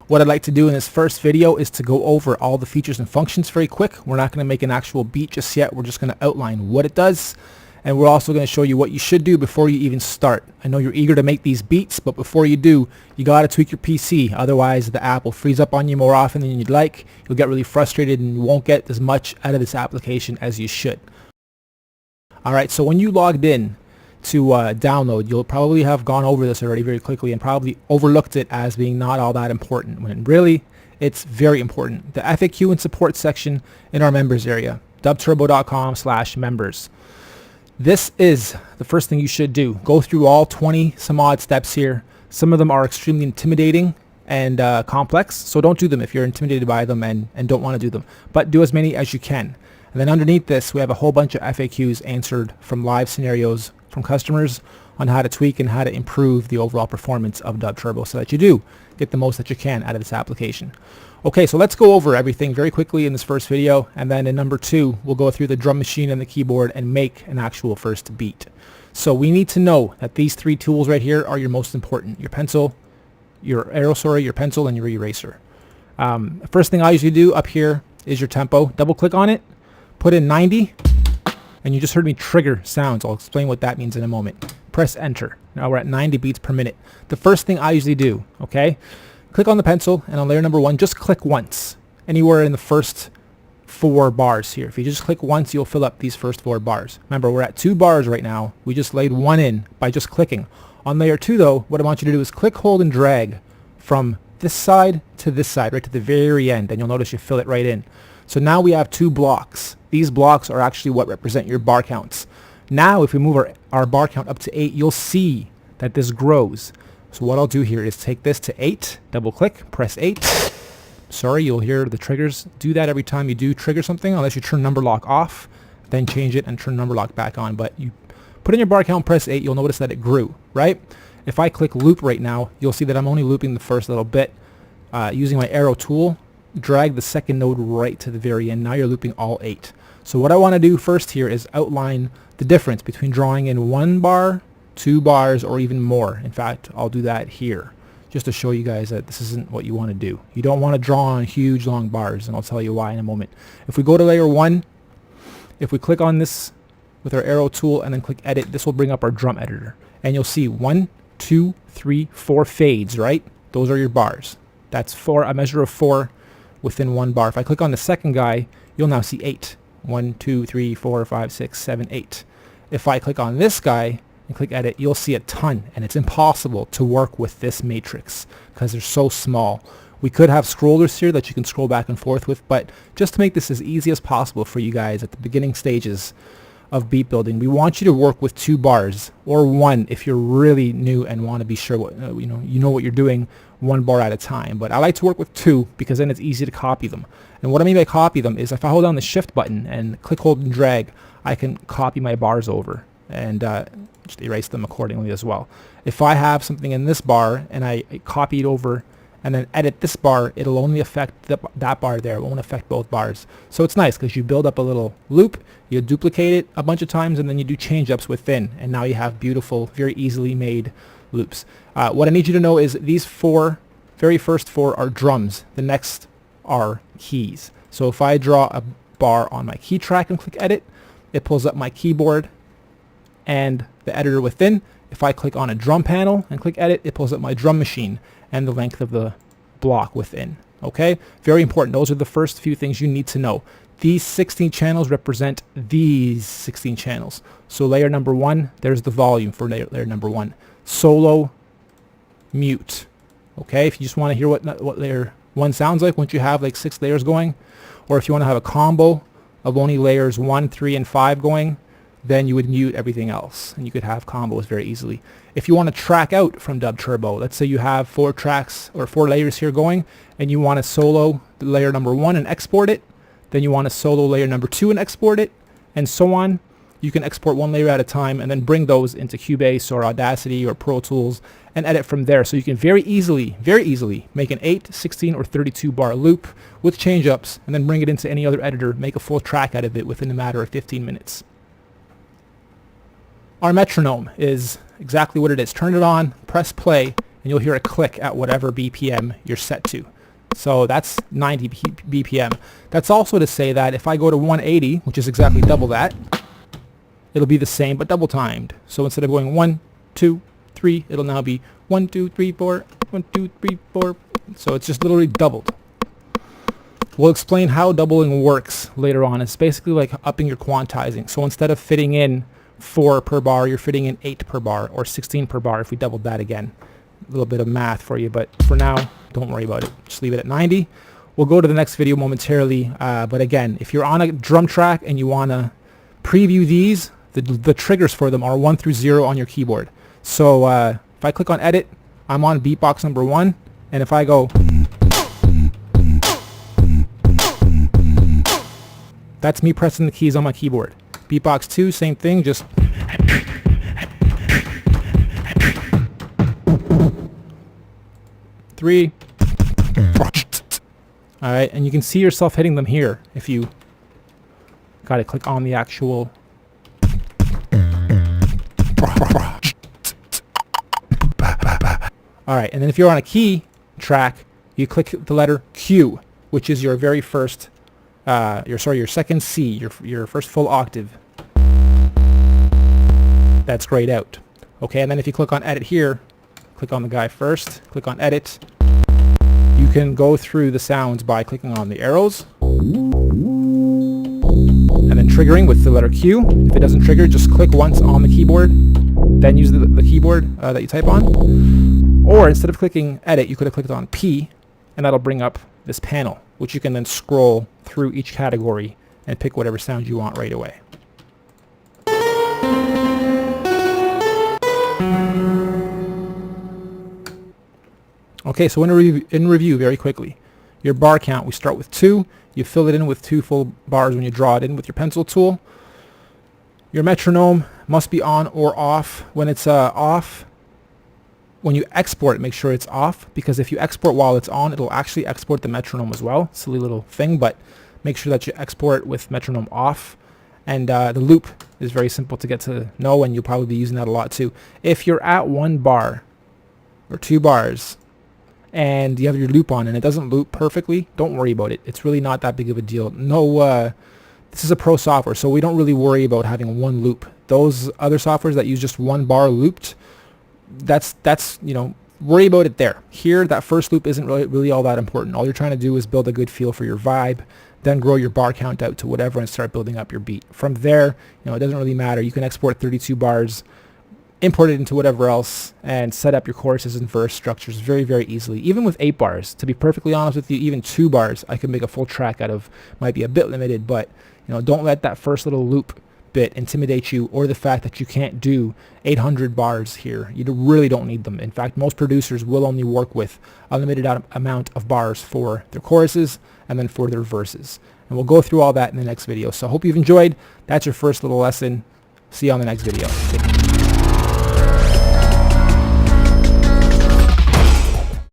What I'd like to do in this first video is to go over all the features and functions very quick. We're not going to make an actual beat just yet. We're just going to outline what it does. And we're also going to show you what you should do before you even start. I know you're eager to make these beats, but before you do, you got to tweak your PC. Otherwise, the app will freeze up on you more often than you'd like. You'll get really frustrated and you won't get as much out of this application as you should. Alright, so when you logged in to download, you'll probably have gone over this already very quickly and probably overlooked it as being not all that important, when really it's very important. The FAQ and support section in our members area, DUBturbo.com/members. This is the first thing you should do. Go through all 20 some odd steps here. Some of them are extremely intimidating and complex, so don't do them if you're intimidated by them and don't want to do them. But do as many as you can. And then underneath this, we have a whole bunch of FAQs answered from live scenarios from customers on how to tweak and how to improve the overall performance of DUBturbo so that you do get the most that you can out of this application. Okay, so let's go over everything very quickly in this first video, and then in number 2, we'll go through the drum machine and the keyboard and make an actual first beat. So we need to know that these 3 tools right here are your most important. Your pencil, your arrow, your pencil, and your eraser. First thing I usually do up here is your tempo. Double click on it, put in 90, and you just heard me trigger sounds. I'll explain what that means in a moment. Press enter. Now we're at 90 beats per minute. The first thing I usually do, okay, click on the pencil, and on layer number 1, just click once, anywhere in the first 4 bars here. If you just click once, you'll fill up these first 4 bars. Remember, we're at 2 bars right now. We just laid 1 in by just clicking. On layer 2, though, what I want you to do is click, hold, and drag from this side to this side, right to the very end, and you'll notice you fill it right in. So now we have 2 blocks. These blocks are actually what represent your bar counts. Now if we move our bar count up to 8, you'll see that this grows. So what I'll do here is take this to 8, double click, press 8. Sorry, you'll hear the triggers. Do that every time you do trigger something, unless you turn number lock off, then change it and turn number lock back on. But you put in your bar count, press 8, you'll notice that it grew, right? If I click loop right now, you'll see that I'm only looping the first little bit. Using my arrow tool, drag the second node right to the very end. Now you're looping all 8. So what I want to do first here is outline the difference between drawing in 1 bar, 2 bars, or even more. In fact, I'll do that here just to show you guys that this isn't what you want to do. You don't want to draw on huge long bars, and I'll tell you why in a moment. If we go to layer 1, if we click on this with our arrow tool and then click edit, this will bring up our drum editor, and you'll see 1, 2, 3, 4 fades, right? Those are your bars. That's a measure of 4 within 1 bar. If I click on the second guy, you'll now see 8. 1, 2, 3, 4, 5, 6, 7, 8. If I click on this guy and click edit, you'll see a ton, and it's impossible to work with this matrix because they're so small. We could have scrollers here that you can scroll back and forth with, but just to make this as easy as possible for you guys at the beginning stages of beat building, we want you to work with 2 bars, or 1 if you're really new and want to be sure what you know what you're doing, 1 bar at a time. But I like to work with 2 because then it's easy to copy them. And what I mean by copy them is if I hold down the shift button and click, hold, and drag, I can copy my bars over and just erase them accordingly as well. If I have something in this bar and I copy it over and then edit this bar, it'll only affect that bar there. It won't affect both bars. So it's nice because you build up a little loop, you duplicate it a bunch of times, and then you do change-ups within, and now you have beautiful, very easily made loops. What I need you to know is these very first 4 are drums. The next are keys. So if I draw a bar on my key track and click edit, it pulls up my keyboard and the editor within. If I click on a drum panel and click edit, it pulls up my drum machine and the length of the block within. Okay, very important. Those are the first few things you need to know. These 16 channels represent these 16 channels. So layer number 1, there's the volume for layer number 1. Solo, mute. Okay, if you just want to hear what layer 1 sounds like once you have like 6 layers going, or if you want to have a combo of only layers 1, 3, and 5 going, then you would mute everything else, and you could have combos very easily. If you want to track out from DUBturbo, let's say you have 4 tracks or 4 layers here going, and you want to solo the layer number 1 and export it, then you want to solo layer number 2 and export it, and so on. You can export 1 layer at a time and then bring those into Cubase or Audacity or Pro Tools and edit from there. So you can very easily make an 8, 16, or 32 bar loop with change-ups and then bring it into any other editor, make a full track out of it within a matter of 15 minutes. Our metronome is exactly what it is. Turn it on, press play, and you'll hear a click at whatever BPM you're set to. So that's 90 BPM. That's also to say that if I go to 180, which is exactly double that, it'll be the same but double timed. So instead of going 1, 2, 3, it'll now be 1, 2, 3, 4, 1, 2, 3, 4. So it's just literally doubled. We'll explain how doubling works later on. It's basically like upping your quantizing. So instead of fitting in 4 per bar, you're fitting in 8 per bar, or 16 per bar if we doubled that again. A little bit of math for you, but for now, don't worry about it. Just leave it at 90. We'll go to the next video momentarily. But again, if you're on a drum track and you want to preview these, the triggers for them are 1 through 0 on your keyboard. So if I click on edit, I'm on beatbox number 1, and if I go, that's me pressing the keys on my keyboard. Beatbox 2, same thing, just 3. Alright, and you can see yourself hitting them here if you gotta click on the actual. Alright, and then if you're on a key track, you click the letter Q, which is your very first, your second C, your first full octave. That's grayed out. Okay, and then if you click on edit here, click on the guy first, click on edit. You can go through the sounds by clicking on the arrows and then triggering with the letter Q. If it doesn't trigger, just click once on the keyboard, then use the keyboard that you type on. Or instead of clicking edit, you could have clicked on P, and that'll bring up this panel, which you can then scroll through each category and pick whatever sound you want right away. Okay, so in review very quickly, your bar count, we start with 2. You fill it in with 2 full bars when you draw it in with your pencil tool. Your metronome must be on or off. When it's off, when you export it, make sure it's off, because if you export while it's on, it'll actually export the metronome as well. Silly little thing, but make sure that you export with metronome off. And the loop is very simple to get to know, and you'll probably be using that a lot too. If you're at 1 bar or 2 bars, and you have your loop on and it doesn't loop perfectly, don't worry about it. It's really not that big of a deal. No, this is a pro software, so we don't really worry about having 1 loop. Those other softwares that use just 1 bar looped, that's you know, worry about it there. Here, that first loop isn't really all that important. All you're trying to do is build a good feel for your vibe, then grow your bar count out to whatever and start building up your beat. From there, you know, it doesn't really matter. You can export 32 bars, import it into whatever else, and set up your choruses and verse structures very, very easily. Even with 8 bars, to be perfectly honest with you, even 2 bars, I could make a full track out of. Might be a bit limited, but you know, don't let that first little loop bit intimidate you, or the fact that you can't do 800 bars here. You really don't need them. In fact, most producers will only work with a limited amount of bars for their choruses and then for their verses. And we'll go through all that in the next video. So I hope you've enjoyed. That's your first little lesson. See you on the next video. Take care.